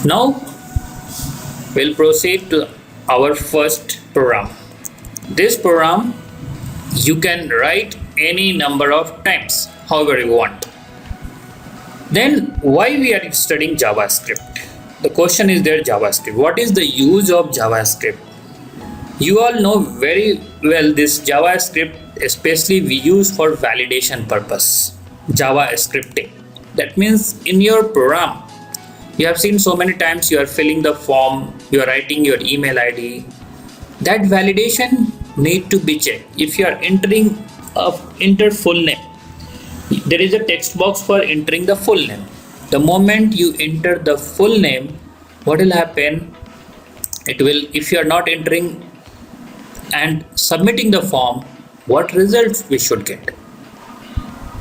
Now we'll proceed to our first program. This program you can write any number of times, however you want. Then why we are studying JavaScript? The question is there, JavaScript. What is the use of JavaScript? You all know very well this JavaScript, especially we use for validation purpose. Java scripting. That means in your program, you have seen so many times you are filling the form, you are writing your email ID. That validation need to be checked. If you are enter full name, there is a text box for entering the full name. The moment you enter the full name, what will happen? It will, if you are not entering and submitting the form, what results we should get?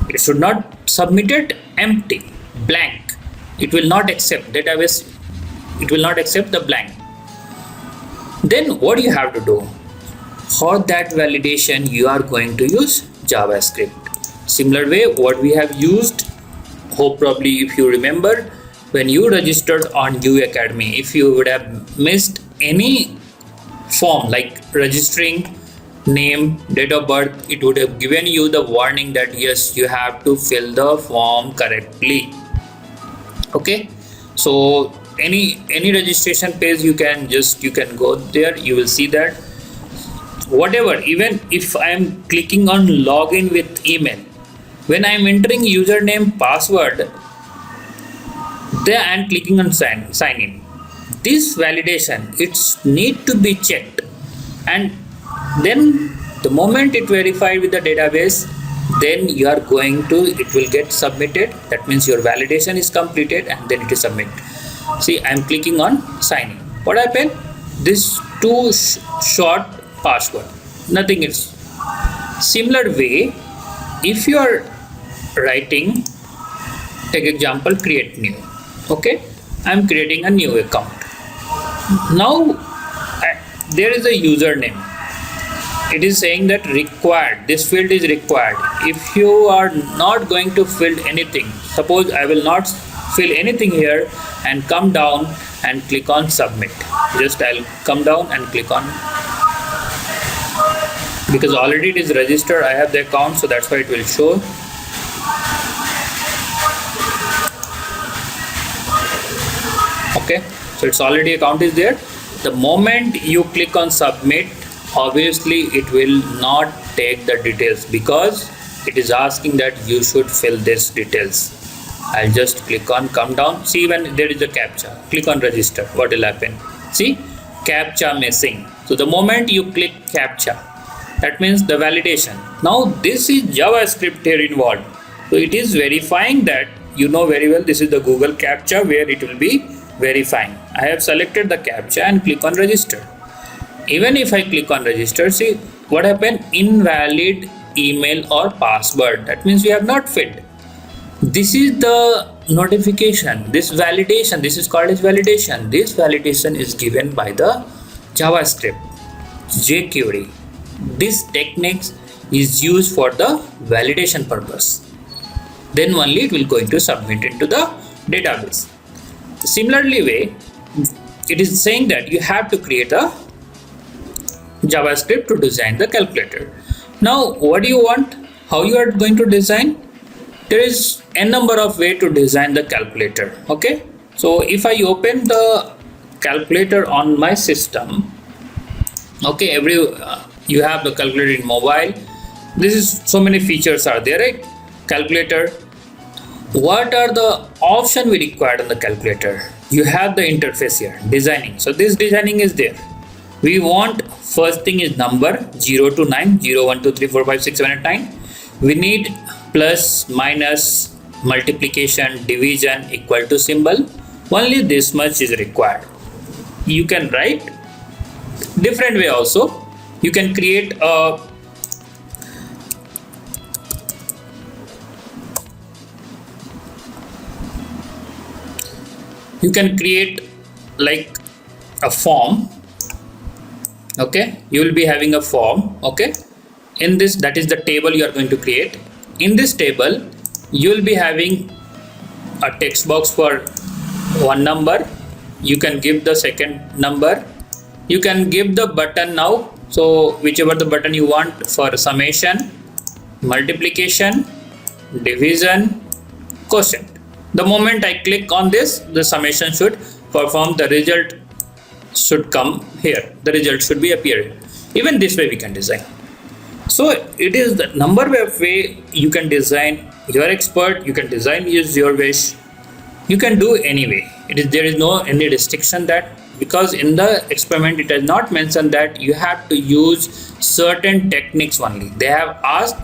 It should not submit it empty, blank. It will not accept database. It will not accept the blank. Then what you have to do? For that validation, you are going to use JavaScript. Similar way, what we have used, hope probably if you remember, when you registered on U Academy, if you would have missed any form like registering name, date of birth, it would have given you the warning that yes, you have to fill the form correctly. Okay, so any registration page you can go there, you will see that whatever, even if I am clicking on login with email, when I am entering username, password, there I am clicking on sign in. This validation, it's need to be checked, and then the moment it verified with the database, then you are going to, it will get submitted. That means your validation is completed and then it is submitted. See, I am clicking on sign in. What happened? This too short password, nothing else. Similar way, if you are writing, take example, create new. Okay, I am creating a new account. Now there is a username. It is saying that required, this field is required. If you are not going to fill anything, suppose I will not fill anything here and come down and click on submit. Just I'll come down and click on, because already it is registered, I have the account, so that's why it will show. Okay, so it's already account is there. The moment you click on submit, obviously it will not take the details because it is asking that you should fill this details. I'll just click on come down. See, when there is a captcha, click on register, what will happen? See, captcha missing. So the moment you click captcha, that means the validation. Now this is JavaScript here involved, so it is verifying that, you know very well, this is the Google captcha where it will be verifying. I have selected the captcha and click on register. Even if I click on register, see what happened? Invalid email or password. That means we have not filled. This is the notification, this validation, this is called as validation. This validation is given by the JavaScript, jQuery. This techniques is used for the validation purpose. Then only it will going to submit into the database. Similarly way, it is saying that you have to create a JavaScript to design the calculator. Now what do you want? How you are going to design? There is a number of way to design the calculator. Okay, so if I open the calculator on my system, okay, you have the calculator in mobile. This is so many features are there, right? Calculator. What are the option we required on the calculator? You have the interface here, designing. So this designing is there. We want, first thing is number 0 to 9, 0, 1, 2, 3, 4, 5, 6, 7, 8, 9. We need plus, minus, multiplication, division, equal to symbol. Only this much is required. You can write different way also. You can create a like a form. Okay, you will be having a form. Okay, in this, that is the table you are going to create. In this table you will be having a text box for one number, you can give the second number. You can give the button now, so whichever the button you want for summation, multiplication, division, quotient. The moment I click on this, the summation should perform, the result should come here, the result should be appearing. Even this way we can design. So it is the number of way you can design. You are expert, you can design use your wish, you can do anyway. There is no any restriction, that because in the experiment it has not mentioned that you have to use certain techniques only. They have asked,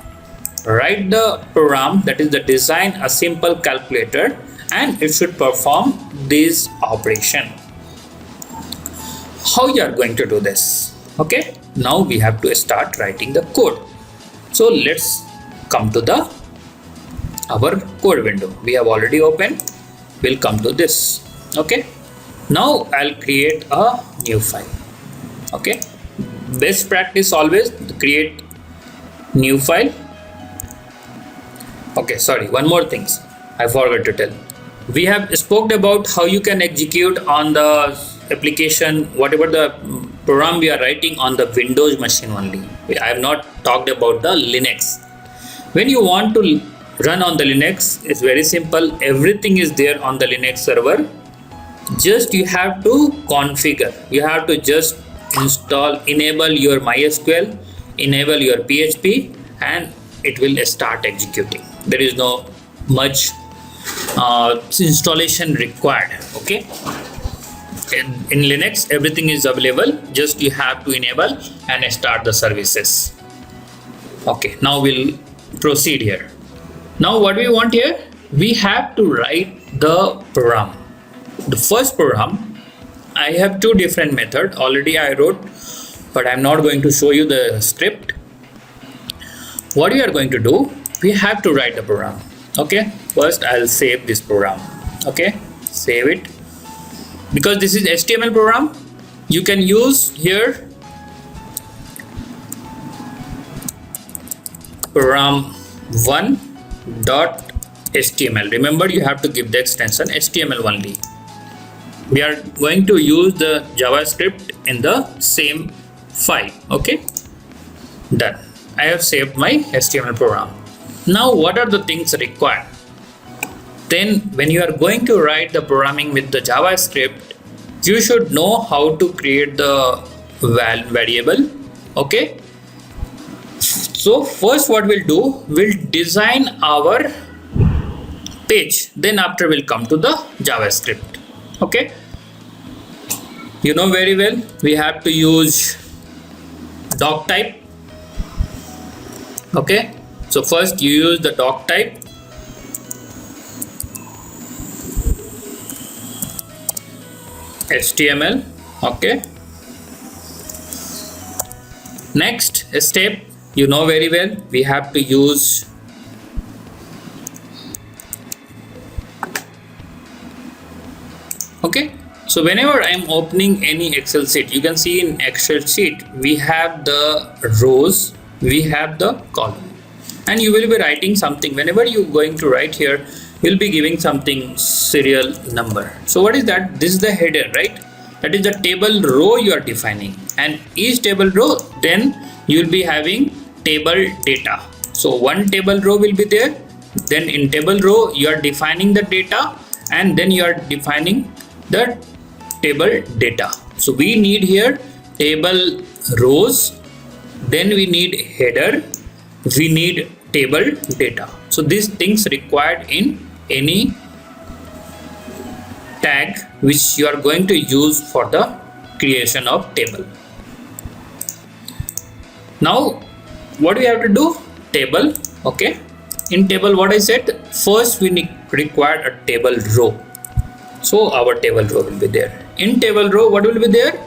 write the program, that is the design a simple calculator, and it should perform this operation. How you are going to do this? Okay, now we have to start writing the code. So let's come to the our code window. We have already opened. We'll come to this. Okay, now I'll create a new file. Okay, best practice always create new file. Okay, sorry, one more things I forgot to tell. We have spoke about how you can execute on the application, whatever the program we are writing on the Windows machine only. I have not talked about the Linux. When you want to run on the Linux, it's very simple. Everything is there on the Linux server. Just you have to configure. You have to just install, enable your MySQL, enable your PHP, and it will start executing. There is no much installation required. Okay, in Linux everything is available, just you have to enable and start the services. Okay, now we'll proceed here. Now what we want here, we have to write the program. The first program, I have two different methods already I wrote, but I'm not going to show you the script. What we are going to do, we have to write the program. Okay, first I'll save this program. Okay, save it. Because this is HTML program, you can use here program1.html. remember, you have to give the extension HTML only. We are going to use the JavaScript in the same file. Okay, done. I have saved my HTML program. Now what are the things required? Then when you are going to write the programming with the JavaScript, you should know how to create the variable. Okay, so first what we'll do, we'll design our page, then after we'll come to the JavaScript. Okay, you know very well we have to use doc type. Okay, so first you use the doc type. HTML. Okay, next step, you know very well we have to use okay. So whenever I'm opening any Excel sheet, you can see in Excel sheet we have the rows, we have the column, and you will be writing something. Whenever you going to write here, you'll be giving something serial number. So what is that? This is the header, right? That is the table row you are defining, and each table row, then you'll be having table data. So one table row will be there, then in table row you are defining the data, and then you are defining the table data. So we need here table rows, then we need header, we need table data. So these things required in any tag which you are going to use for the creation of table. Now what we have to do, table. Okay, in table, what I said, first we require a table row. So our table row will be there. In table row, what will be there?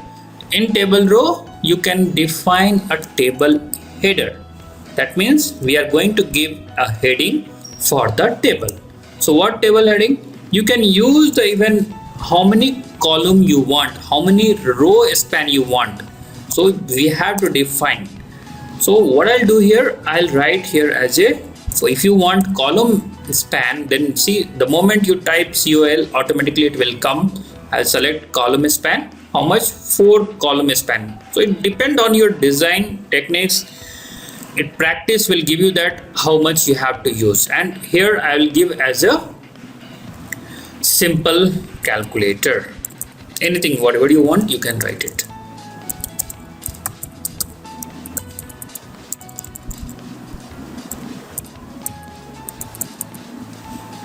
In table row you can define a table header. That means we are going to give a heading for the table. So what table heading? You can use the even how many column you want, how many row span you want. So we have to define. So what I'll do here, I'll write here as a, so if you want column span, then see the moment you type COL, automatically it will come I'll select column span. How much? 4 column span. So it depends on your design techniques. It practice will give you that how much you have to use. And here I will give as a simple calculator. Anything, whatever you want, you can write it.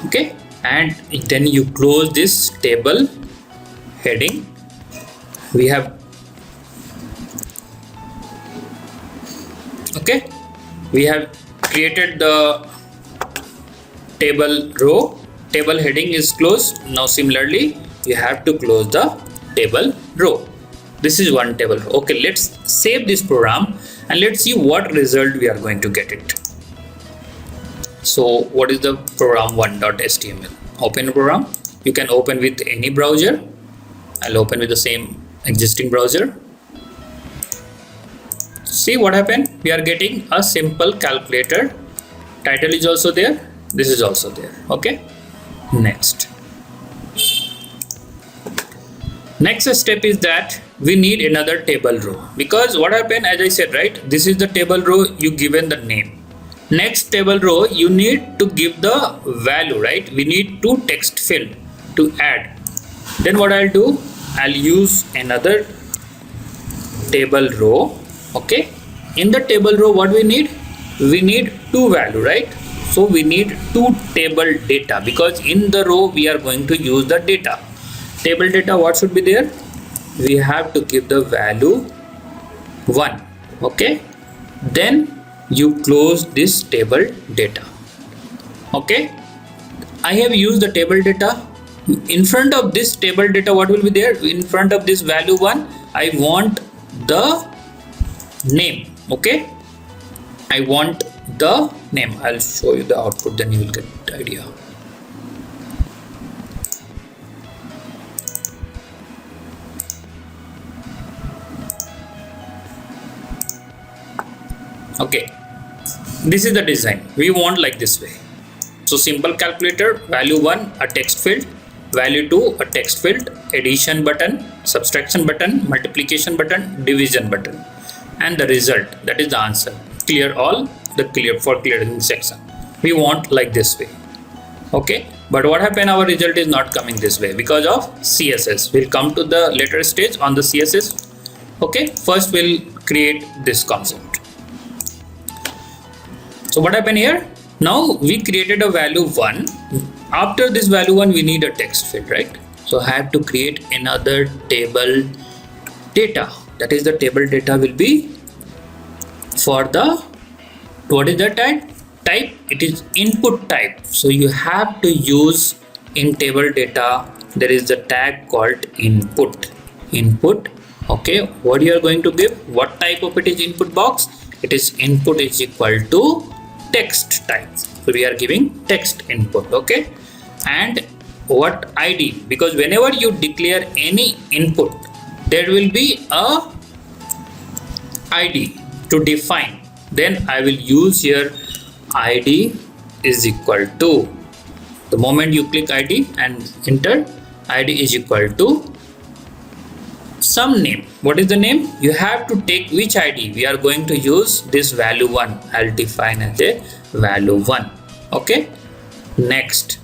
Okay, and then you close this table heading. We have, okay, we have created the table row. Table heading is closed. Now similarly you have to close the table row. This is one table row. Okay, let's save this program and let's see what result we are going to get it. So what is the program1.html? Open a program. You can open with any browser. I'll open with the same existing browser. See what happened? We are getting a simple calculator. Title is also there. This is also there. Okay. Next step is that we need another table row, because what happened, as I said, right, this is the table row, you given the name. Next table row you need to give the value, right? We need 2 text field to add. Then what I'll do, I'll use another table row. Okay, in the table row what we need 2 value, right? So we need 2 table data, because in the row we are going to use the data. Table data, what should be there? We have to give the value 1. Okay, then you close this table data. Okay, I have used the table data. In front of this table data, what will be there? In front of this value 1, I want the name. Okay, I want the name. I'll show you the output, then you will get the idea. Okay, this is the design we want, like this way. So simple calculator, value 1 a text field, value 2 a text field, addition button, subtraction button, multiplication button, division button, and the result, that is the answer. Clear all, the clear for clearing section we want like this way. Okay, but what happened, our result is not coming this way because of CSS. We'll come to the later stage on the CSS. Okay, first we'll create this concept. So what happened here? Now we created a value 1. After this value 1 we need a text field, right? So I have to create another table data. That is, the table data will be for the, what is the type? It is input type. So you have to use, in table data there is the tag called input. Okay, what you are going to give? What type of it is input box? It is input is equal to text type. So we are giving text input. Okay, and what ID? Because whenever you declare any input, there will be a ID to define. Then I will use here ID is equal to, the moment you click ID and enter, ID is equal to some name. What is the name? You have to take which ID. We are going to use this value 1. I'll define as a value 1. Okay, next,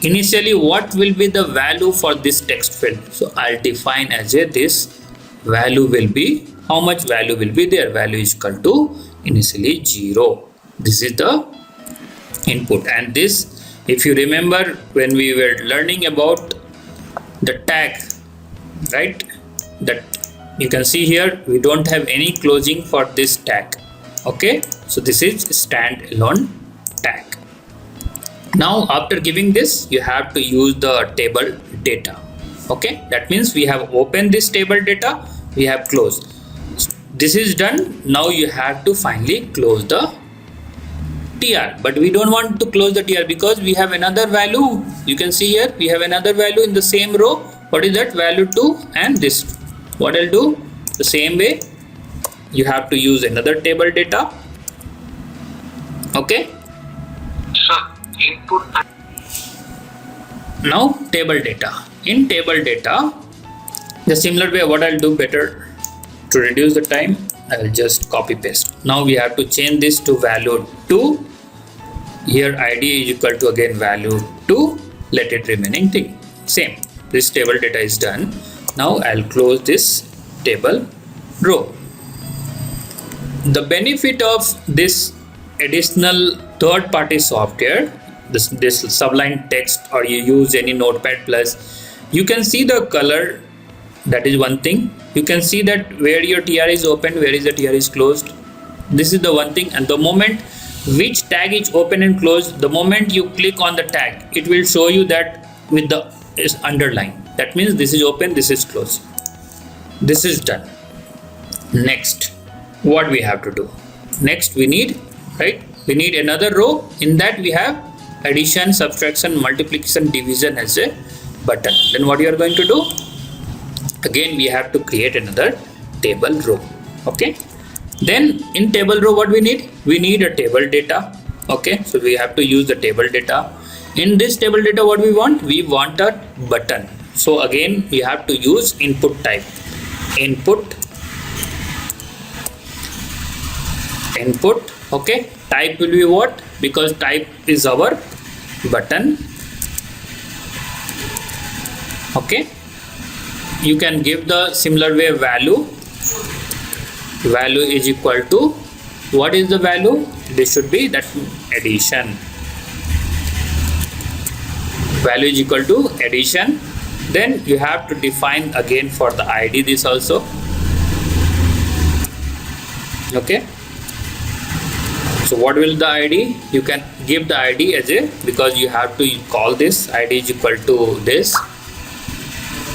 initially what will be the value for this text field? So I'll define as a, this value will be, how much value will be there? Value is equal to initially 0. This is the input. And this, if you remember when we were learning about the tag, right, that you can see here we don't have any closing for this tag. Okay, so this is standalone tag. Now after giving this, you have to use the table data. Okay, that means we have opened this table data, we have closed. This is done. Now you have to finally close the tr, but we don't want to close the tr because we have another value. You can see here we have another value in the same row. What is that? Value 2 and this. What I'll do, the same way you have to use another table data. Okay, input. now table data. In table data The similar way, what I'll do better to reduce the time, I'll just copy paste. Now we have to change this to value 2. Here id is equal to again value 2. Let it remaining thing same. This table data is done. Now I'll close this table row. The benefit of this additional third-party software, this Sublime Text, or you use any Notepad Plus, you can see the color. That is one thing. You can see that where your TR is open, where is the TR is closed. This is the one thing. And the moment which tag is open and closed, the moment you click on the tag, it will show you that with the is underline. That means this is open, this is closed. This is done. Next, what we have to do? Next we need, right? We need another row. In that we have addition, subtraction, multiplication, division as a button. Then what you are going to do? Again we have to create another table row. Okay, then in table row what we need a table data. Okay, so we have to use the table data. In this table data, what we want a button. So again we have to use input type. Input. Okay, type will be what? Because type is our button. Okay, you can give the similar way value is equal to, what is the value? This should be that addition. Value is equal to addition. Then you have to define again for the id this also. Okay, so what will the id? You can give the id as a, because you have to call this id is equal to this.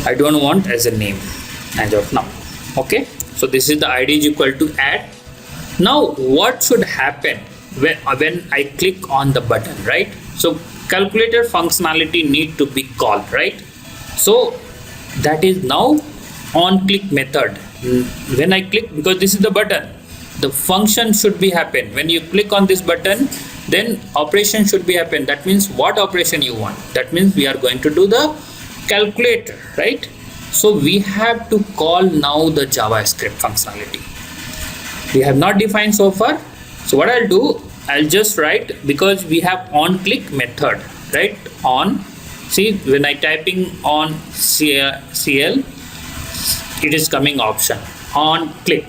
I don't want as a name as of now. Okay, so this is the id is equal to add. Now what should happen when I click on the button, right? So calculator functionality need to be called, right? So that is now on click method. When I click, because this is the button, the function should be happen. When you click on this button, then operation should be happen. That means what operation you want? That means we are going to do the calculator, right? So we have to call now the JavaScript functionality. We have not defined so far. So what I'll do, I'll just write, because we have on click method, right? On, see, when I typing on CL, it is coming option on click.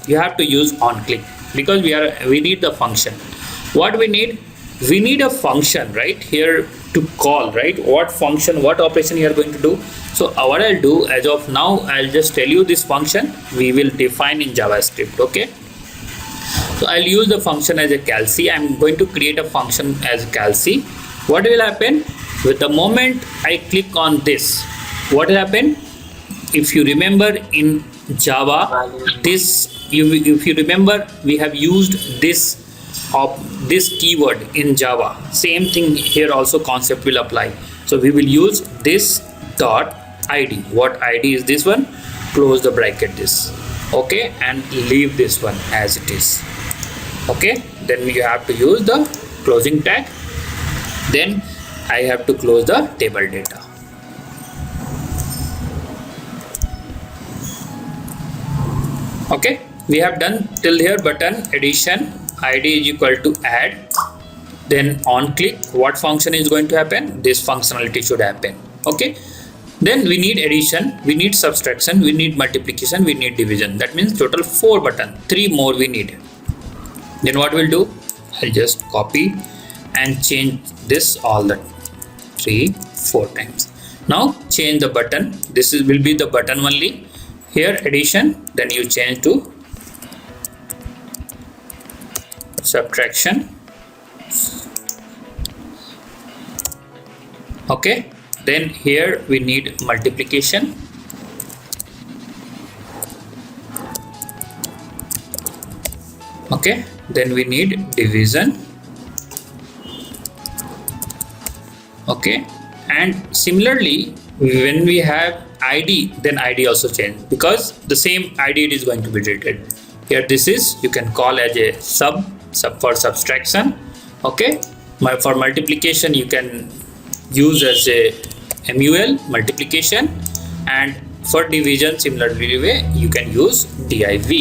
You have to use on click because we need the function. What we need a function right here to call, right? What function, what operation you are going to do. So what I'll do as of now, I'll just tell you this function we will define in JavaScript. Okay, so I'll use the function as a calc. I'm going to create a function as calc. What will happen with the moment I click on this? What will happen? If you remember in Java, if you remember, we have used this keyword in Java. Same thing here also concept will apply. So we will use this dot id. What id is this one? Close the bracket this. Okay, and leave this one as it is. Okay, then you have to use the closing tag. Then I have to close the table data. Okay, we have done till here. Button, addition, id is equal to add, then on click, what function is going to happen? This functionality should happen. Okay, then we need addition, we need subtraction, we need multiplication, we need division. That means total 4 button, 3 more we need. Then what we'll do, I'll just copy and change this all the 3-4 times. Now change the button. This will be the button only. Here addition, then you change to subtraction. Okay, then here we need multiplication. Okay, then we need division. Okay, and similarly when we have id, then id also change, because the same id it is going to be treated. Here this is, you can call as a sub for subtraction. Okay, for multiplication you can use as a mul multiplication, and For division, similarly way, you can use div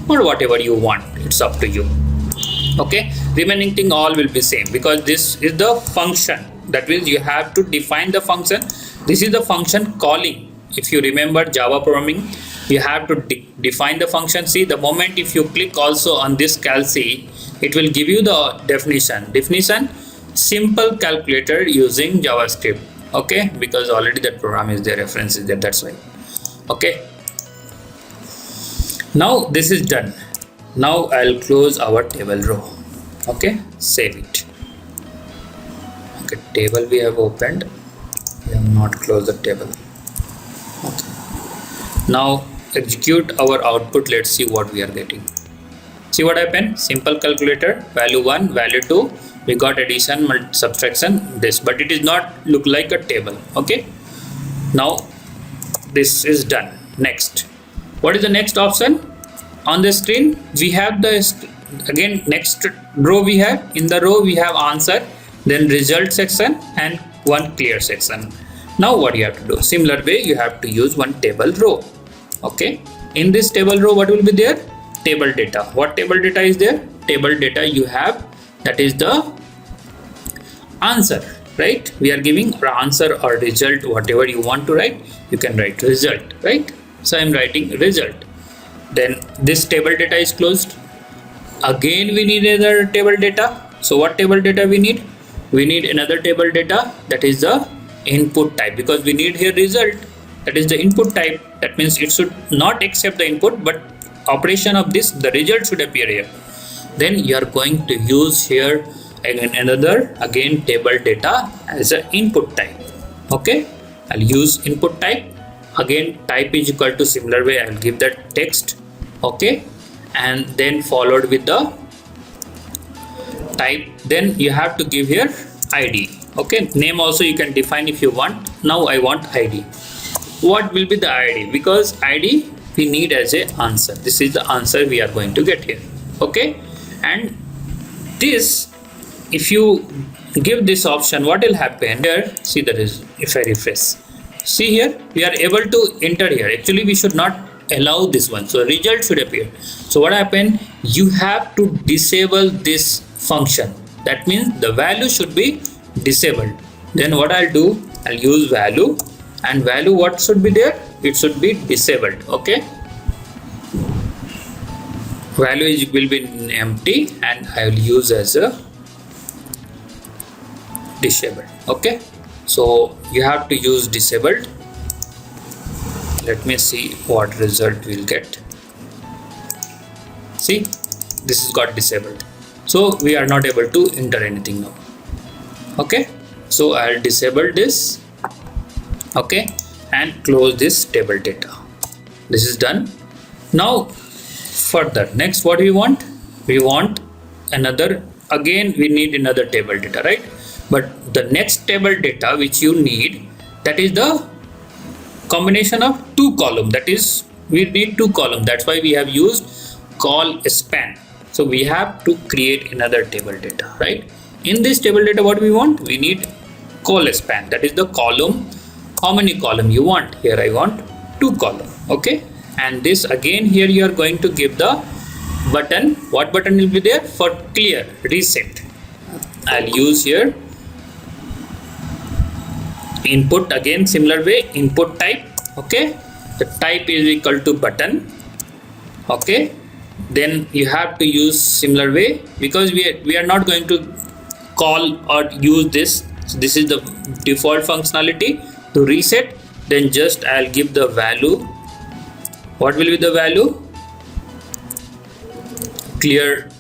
or whatever you want. It's up to you. Okay, remaining thing all will be same because this is the function. That means you have to define the function. This is the function calling. If you remember Java programming, you have to define the function. See, the moment if you click also on this calc, it will give you the definition simple calculator using JavaScript. Okay, because already that program is there, reference is there, that's why. Okay, now this is done. Now I'll close our table row. Okay, save it. Okay, table we have opened, we have not closed the table. Okay, now execute our output. Let's see what we are getting. See what happened? Simple calculator, value 1, value 2, we got addition, subtraction, this, but it is not look like a table. Okay, now this is done. Next, what is the next option on the screen? We have the again next row. We have in the row we have answer, then result section and one clear section. Now what you have to do? Similar way you have to use one table row. Okay, in this table row what will be there? Table data. What table data is there? Table data you have, that is the answer, right? We are giving answer or result, whatever you want to write, you can write result, right? So I am writing result. Then this table data is closed. Again we need another table data. So what table data we need? We need another table data, that is the input type, because we need here result, that is the input type. That means it should not accept the input, but operation of this, the result should appear here. Then you are going to use here again another table data as an input type. Okay, I'll use input type. Again type is equal to, similar way I'll give that text. Okay, and then followed with the type. Then you have to give here ID. Okay, name also you can define if you want. Now I want ID. What will be the ID? Because ID we need as a answer. This is the answer we are going to get here. Okay, and this, if you give this option, what will happen here? See, that is, if I refresh, see here we are able to enter here. Actually we should not allow this one, so result should appear. So what happened? You have to disable this function. That means the value should be disabled. Then what I'll do? I'll use value, and value what should be there? It should be disabled. Okay, value will be empty, and I will use as a disabled. Okay, so you have to use disabled. Let me see what result we'll get. See, this is got disabled, so we are not able to enter anything now. Okay, so I'll disable this. Okay, and close this table data. This is done. Now further, next what we want? We want another, again we need another table data, right? But the next table data which you need, that is the combination of two columns. That is, we need two columns. That's why we have used call span. So we have to create another table data, right? In this table data, what we want? We need call span. That is the column. How many column you want? Here I want 2 column. Okay, and this again here you are going to give the button. What button will be there? For clear, reset. I'll use here input, again similar way, input type. Okay, the type is equal to button. Okay, then you have to use similar way, because we are not going to call or use this. So this is the default functionality. To reset, then just I'll give the value. What will be the value? Clear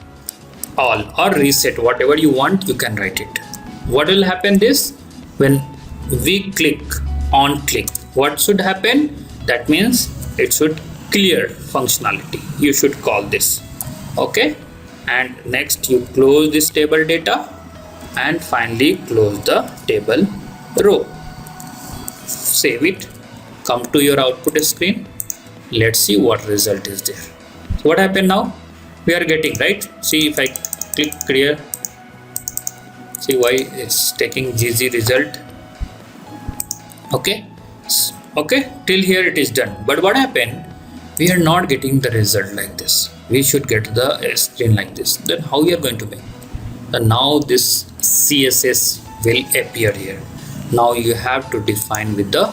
all or reset, whatever you want you can write it. What will happen? This, when we click on click, what should happen? That means it should clear functionality. You should call this. Okay, and next you close this table data, and finally close the table row. Save it, come to your output screen. Let's see what result is there. So what happened now? We are getting, right? See, if I click clear, see why it's taking GG result. Okay, Okay, till here it is done. But what happened? We are not getting the result like this. We should get the screen like this. Then how we are going to make? Now this CSS will appear here. Now you have to define with the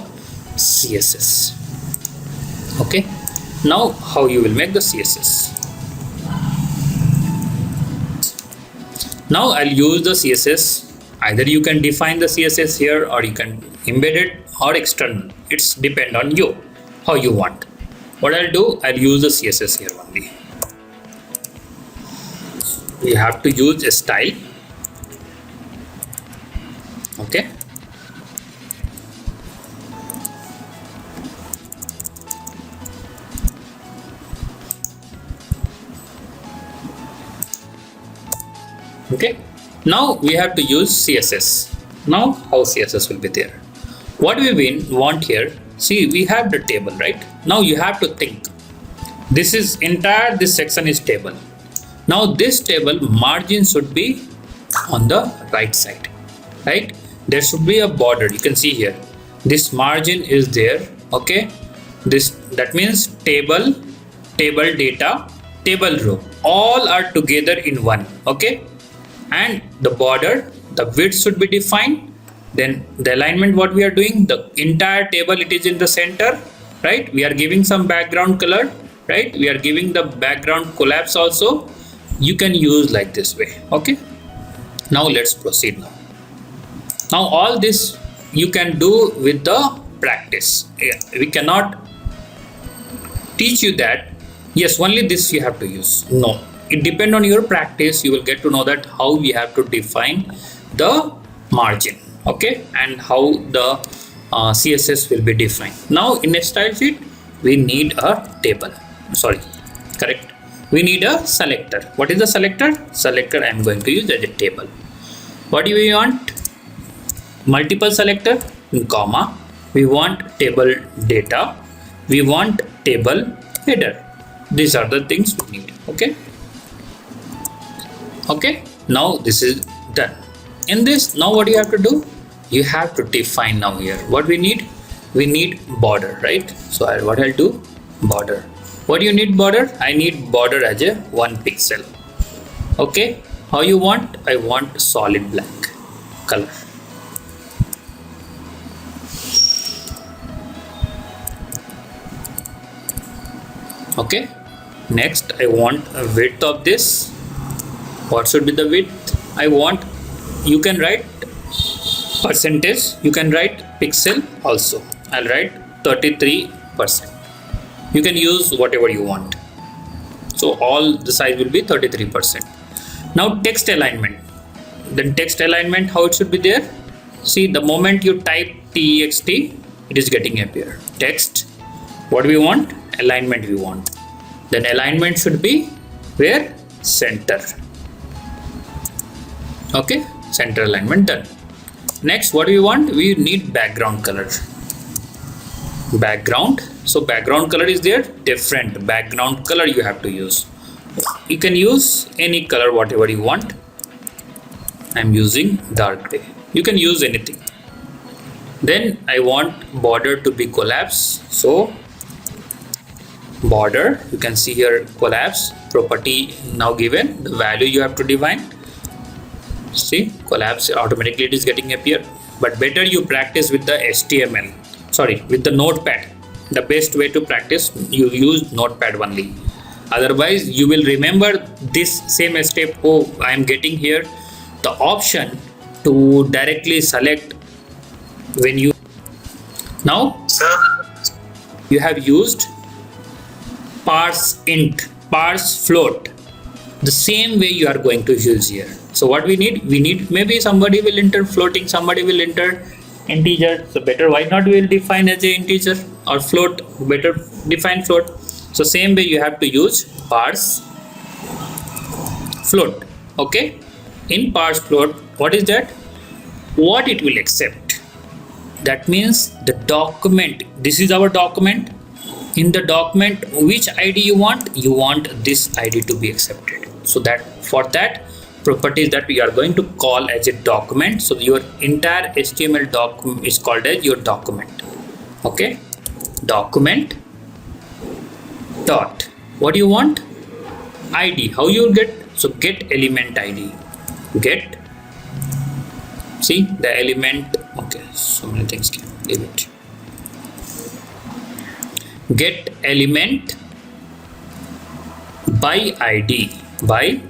CSS. Okay, now how you will make the CSS? Now I'll use the CSS. Either you can define the CSS here, or you can embed it, or external. It's depend on you how you want. What I'll do, I'll use the CSS here only. You have to use a style. Okay, okay, now we have to use CSS. Now how CSS will be there? What we want here, see, we have the table, right? Now you have to think, this is entire, this section is table. Now this table margin should be on the right side, right? There should be a border. You can see here, this margin is there. Okay, that means table data, table row, all are together in one. Okay, and the border, the width should be defined. Then the alignment, what we are doing, the entire table, it is in the center, right? We are giving some background color, right? We are giving the background collapse also. You can use like this way. Okay, now let's proceed. Now all this you can do with the practice. We cannot teach you that yes, only this you have to use. No, it depends on your practice. You will get to know that how we have to define the margin. Okay, and how the CSS will be defined. Now in a style sheet we need a table. Sorry, correct. We need a selector. What is the selector? Selector I am going to use as a table. What do we want? Multiple selector, comma. We want table data. We want table header. These are the things we need. Okay. Okay. Now this is done. In this, now what you have to do? You have to define now here. What we need? We need border, right? So what I'll do? Border. What do you need border? I need border as a 1 pixel. Okay. How you want? I want solid black color. Okay. Next, I want a width of this. What should be the width? I want, you can write percentage, you can write pixel also. I'll write 33%. You can use whatever you want. So all the size will be 33%. Now text alignment. Then text alignment, how it should be there? See, the moment you type text, it is getting appear. Text, what do we want? Alignment we want. Then alignment should be where? Center. Okay, center alignment done. Next, what do we want? We need background color. Background. So background color is there. Different background color you have to use. You can use any color whatever you want. I'm using dark gray. You can use anything. Then I want border to be collapsed. So border, you can see here collapse property now given. The value you have to define. See, collapse automatically it is getting appear. But better you practice with the HTML. Sorry, with the notepad. The best way to practice, you use notepad only. Otherwise you will remember this same step. Oh, I am getting here the option to directly select when you now you have used parse int, parse float. The same way you are going to use here. So what we need maybe somebody will enter floating, somebody will enter integer. So better why not we will define as a integer or float, better define float. So same way you have to use parse float. Okay, in parse float, what is that? What it will accept. That means the document, this is our document. In the document, which ID you want this ID to be accepted. So that for that properties that we are going to call as a document. So your entire HTML document is called as your document. Okay, document dot, what do you want? ID. How you will get? So get element ID, get, see the element. Okay, so many things can give it. Get element by ID, by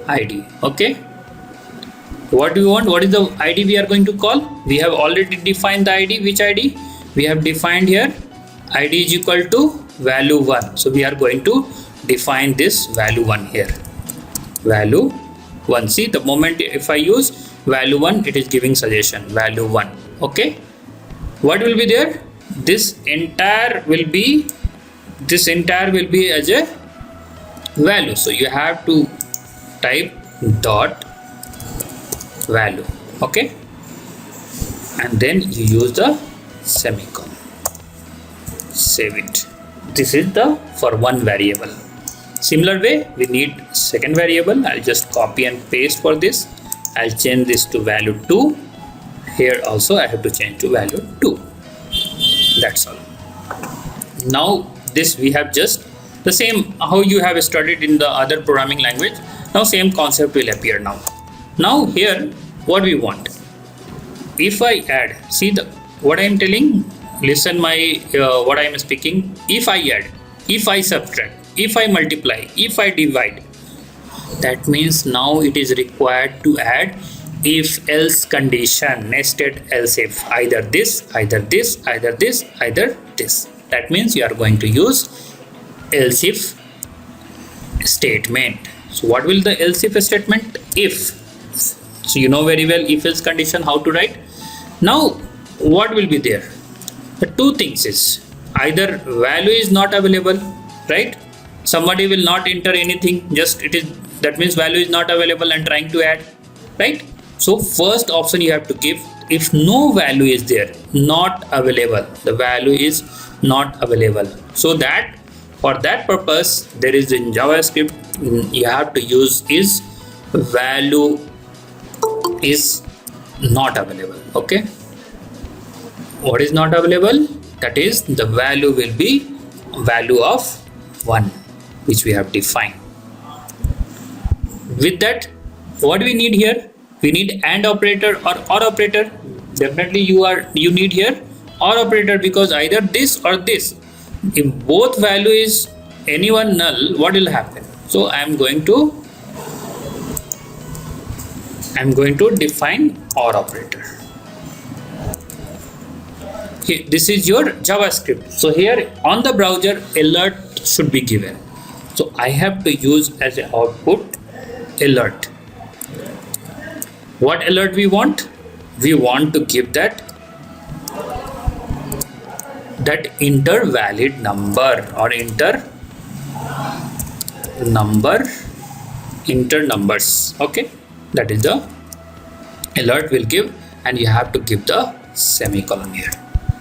ID. Okay, what do you want? What is the ID we are going to call? We have already defined the ID. Which ID? We have defined here ID is equal to value 1. So we are going to define this value 1 here. Value 1. See, the moment if I use value 1, it is giving suggestion value 1. Okay, what will be there? This entire will be as a value. So you have to type dot value. Okay, and then you use the semicolon. Save it. This is the for one variable. Similar way, we need second variable. I'll just copy and paste for this. I'll change this to value 2. Here also I have to change to value 2. That's all. Now this we have just the same how you have studied in the other programming language. Now same concept will appear now. Now here what we want, if I add, see the what I am telling, listen my what I am speaking. If I add, if I subtract, if I multiply, if I divide, that means now it is required to add if else condition, nested else if, either this, either this, either this, either this. That means you are going to use else if statement. So what will the else if statement? If, so you know very well if else condition how to write. Now what will be there? The two things is either value is not available, right? Somebody will not enter anything, just it is, that means value is not available and trying to add, right? So first option you have to give, if no value is there, not available, the value is not available. So that for that purpose there is in JavaScript you have to use is value is not available. Okay, what is not available? That is the value will be value of 1 which we have defined. With that, what we need here? We need AND operator or OR operator. Definitely you need here OR operator, because either this or this. If both value is any one null, what will happen? So I am going to define OR operator. Here, this is your JavaScript. So here on the browser alert should be given. So I have to use as an output alert. What alert we want? We want to give that enter valid number or enter numbers. Okay, that is the alert will give, and you have to give the semicolon here.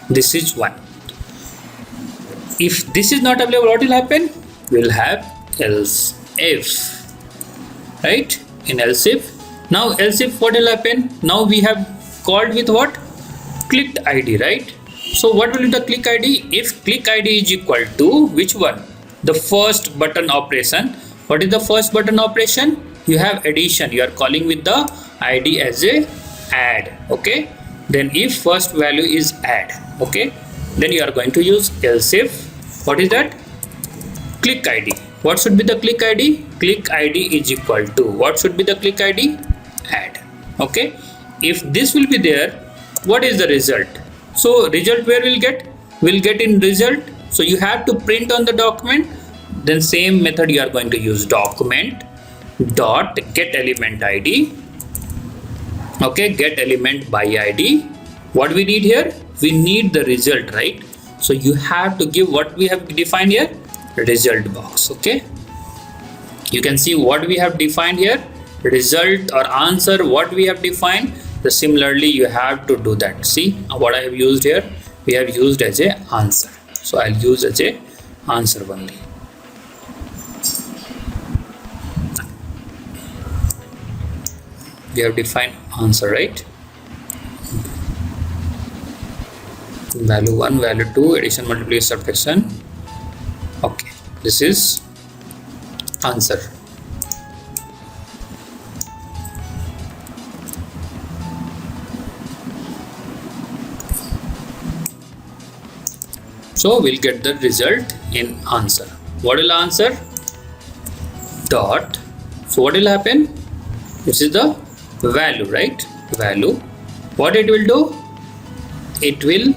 This is 1. If this is not available, what will happen? We'll have else if, right? In else if, now else if what will happen? Now we have called with what? Clicked ID, right? So what will be the click ID? If click ID is equal to which one? The first button operation. What is the first button operation? You have addition. You are calling with the ID as a add. Okay. Then if first value is add. Okay. Then you are going to use else if. What is that? Click ID. What should be the click ID? Click ID is equal to. What should be the click ID? Add. Okay. If this will be there, what is the result? So result where we'll get? We'll get in result. So you have to print on the document. Then same method you are going to use document dot get element ID. Okay, get element by ID. What we need here? We need the result, right? So you have to give what we have defined here, result box. Okay, you can see what we have defined here, result or answer, what we have defined. So similarly you have to do that. See what I have used here, we have used as a answer. So I'll use as a answer only. We have defined answer, right? value 1, value 2, addition, multiplication, subtraction. Okay, this is answer. So we'll get the result in answer. What will answer? Dot. So what will happen? This is the value, right? Value. What it will do? It will,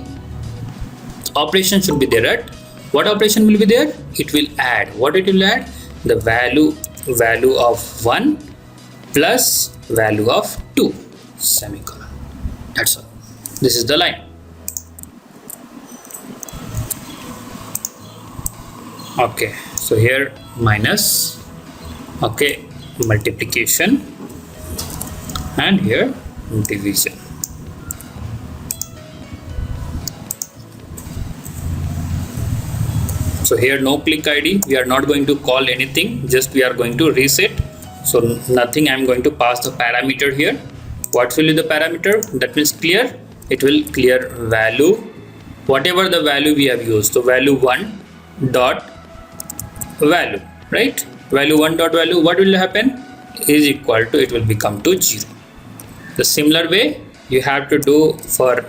operation should be there, right? What operation will be there? It will add. What it will add? The value of 1 plus value of 2, semicolon. That's all. This is the line. Okay, so here minus, okay, multiplication, and here division. So here no click ID, we are not going to call anything, just we are going to reset. So nothing, I am going to pass the parameter here. What will be the parameter? That means clear. It will clear value, whatever the value we have used. So value 1 dot value, right? Value 1 dot value, what will happen? Is equal to, it will become to 0. The similar way you have to do for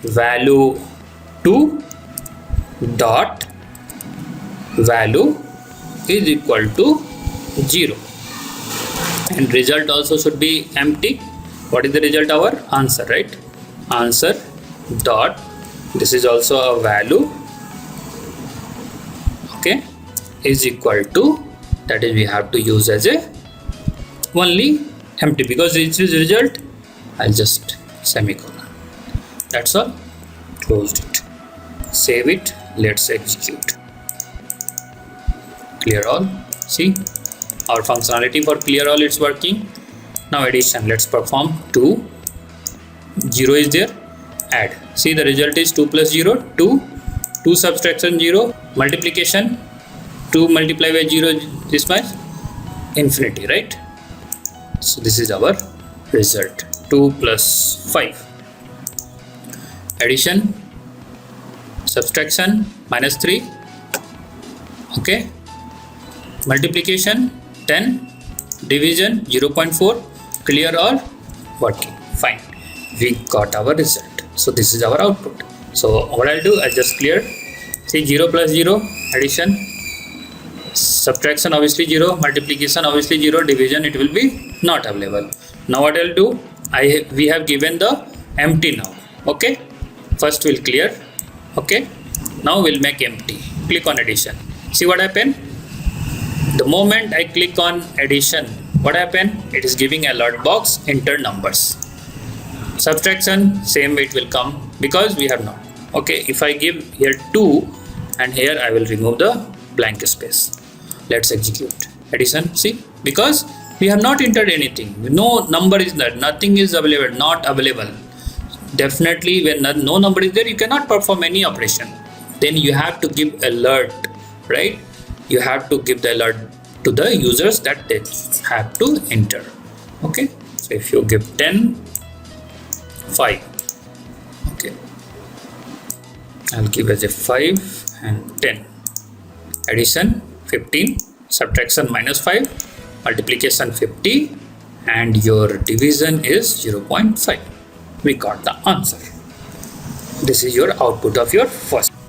value 2 dot value is equal to 0, and result also should be empty. What is the result? Our answer, right? Answer dot, this is also a value, okay, is equal to, that is we have to use as a only empty, because it is result. I'll just semicolon. That's all. Closed it. Save it. Let's execute. Clear all. See, our functionality for clear all, it's working. Now addition. Let's perform 2. 0 is there. Add. See, the result is 2 plus 0, 2. 2 subtraction 0. Multiplication. 2 multiplied by 0, this much, infinity, right? So this is our result. 2 plus 5. Addition, subtraction, minus 3. Okay. Multiplication, 10. Division, 0.4. Clear all, working. Fine. We got our result. So this is our output. So what I'll do, I'll just clear. See, 0 plus 0, addition, subtraction obviously 0, multiplication obviously 0, division it will be not available. Now what I'll do, we have given the empty now. Okay, first we'll clear. Okay, now we'll make empty. Click on addition. See what happened? The moment I click on addition, what happened? It is giving alert box, enter numbers. Subtraction, same way it will come, because we have not. Okay, if I give here 2 and here I will remove the blank space. Let's execute. Addition, see, because we have not entered anything, no number is there, nothing is available, not available. Definitely when no number is there, you cannot perform any operation. Then you have to give alert, right? You have to give the alert to the users that they have to enter. Okay, so if you give 10, 5, okay, I'll give as a 5 and 10. Addition 15, subtraction minus 5, multiplication 50, and your division is 0.5. We got the answer. This is your output of your first